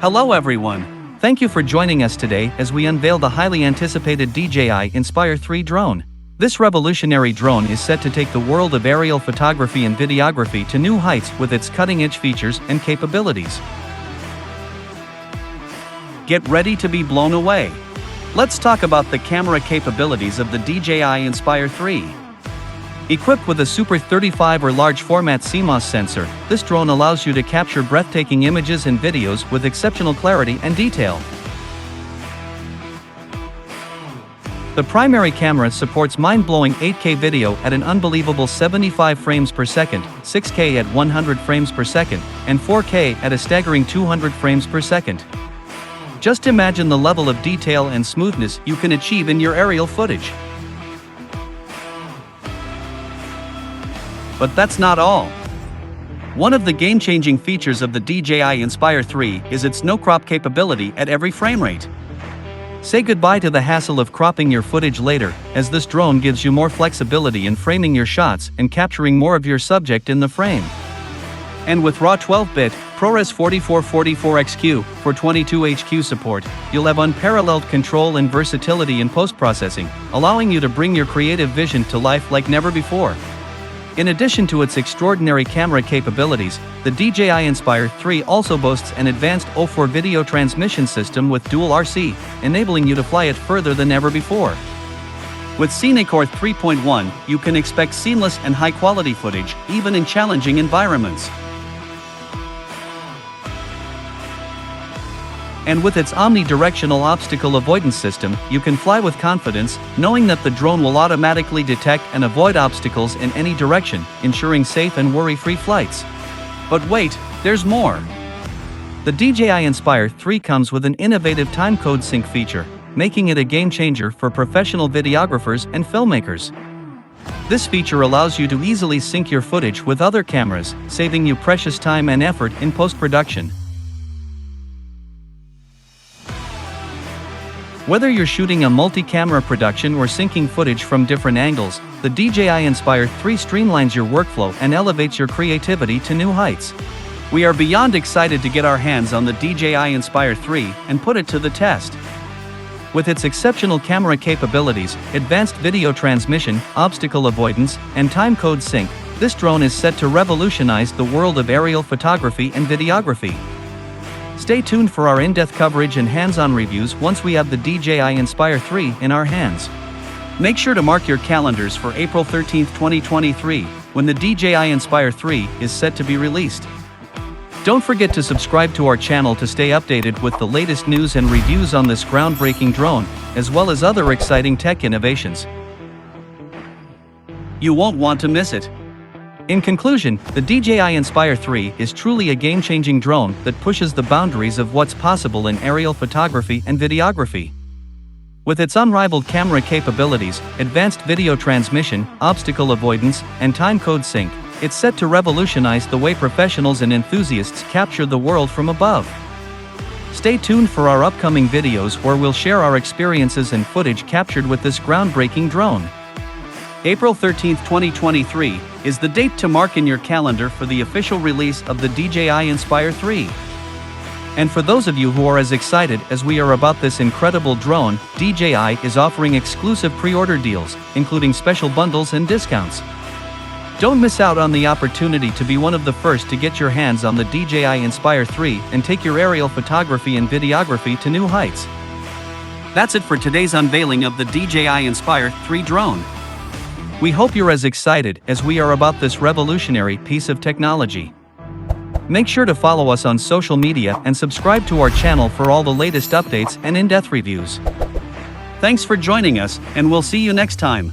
Hello everyone! Thank you for joining us today as we unveil the highly anticipated DJI Inspire 3 drone. This revolutionary drone is set to take the world of aerial photography and videography to new heights with its cutting-edge features and capabilities. Get ready to be blown away. Let's talk about the camera capabilities of the DJI Inspire 3. Equipped with a Super 35 or large format CMOS sensor, this drone allows you to capture breathtaking images and videos with exceptional clarity and detail. The primary camera supports mind-blowing 8K video at an unbelievable 75 frames per second, 6K at 100 frames per second, and 4K at a staggering 200 frames per second. Just imagine the level of detail and smoothness you can achieve in your aerial footage. But that's not all. One of the game-changing features of the DJI Inspire 3 is its no-crop capability at every frame rate. Say goodbye to the hassle of cropping your footage later, as this drone gives you more flexibility in framing your shots and capturing more of your subject in the frame. And with raw 12-bit, ProRes 4444XQ for 22HQ support, you'll have unparalleled control and versatility in post-processing, allowing you to bring your creative vision to life like never before. In addition to its extraordinary camera capabilities, the DJI Inspire 3 also boasts an advanced O4 video transmission system with dual RC, enabling you to fly it further than ever before. With CineCore 3.1, you can expect seamless and high-quality footage, even in challenging environments. And with its omnidirectional obstacle avoidance system, you can fly with confidence, knowing that the drone will automatically detect and avoid obstacles in any direction, ensuring safe and worry-free flights. But wait, there's more. The DJI Inspire 3 comes with an innovative timecode sync feature, making it a game-changer for professional videographers and filmmakers. This feature allows you to easily sync your footage with other cameras, saving you precious time and effort in post-production. Whether you're shooting a multi-camera production or syncing footage from different angles, the DJI Inspire 3 streamlines your workflow and elevates your creativity to new heights. We are beyond excited to get our hands on the DJI Inspire 3 and put it to the test. With its exceptional camera capabilities, advanced video transmission, obstacle avoidance, and timecode sync, this drone is set to revolutionize the world of aerial photography and videography. Stay tuned for our in-depth coverage and hands-on reviews once we have the DJI Inspire 3 in our hands. Make sure to mark your calendars for April 13, 2023, when the DJI Inspire 3 is set to be released. Don't forget to subscribe to our channel to stay updated with the latest news and reviews on this groundbreaking drone, as well as other exciting tech innovations. You won't want to miss it. In conclusion, the DJI Inspire 3 is truly a game-changing drone that pushes the boundaries of what's possible in aerial photography and videography. With its unrivaled camera capabilities, advanced video transmission, obstacle avoidance, and timecode sync, it's set to revolutionize the way professionals and enthusiasts capture the world from above. Stay tuned for our upcoming videos where we'll share our experiences and footage captured with this groundbreaking drone. April 13, 2023, is the date to mark in your calendar for the official release of the DJI Inspire 3. And for those of you who are as excited as we are about this incredible drone, DJI is offering exclusive pre-order deals, including special bundles and discounts. Don't miss out on the opportunity to be one of the first to get your hands on the DJI Inspire 3 and take your aerial photography and videography to new heights. That's it for today's unveiling of the DJI Inspire 3 drone. We hope you're as excited as we are about this revolutionary piece of technology. Make sure to follow us on social media and subscribe to our channel for all the latest updates and in-depth reviews. Thanks for joining us, and we'll see you next time.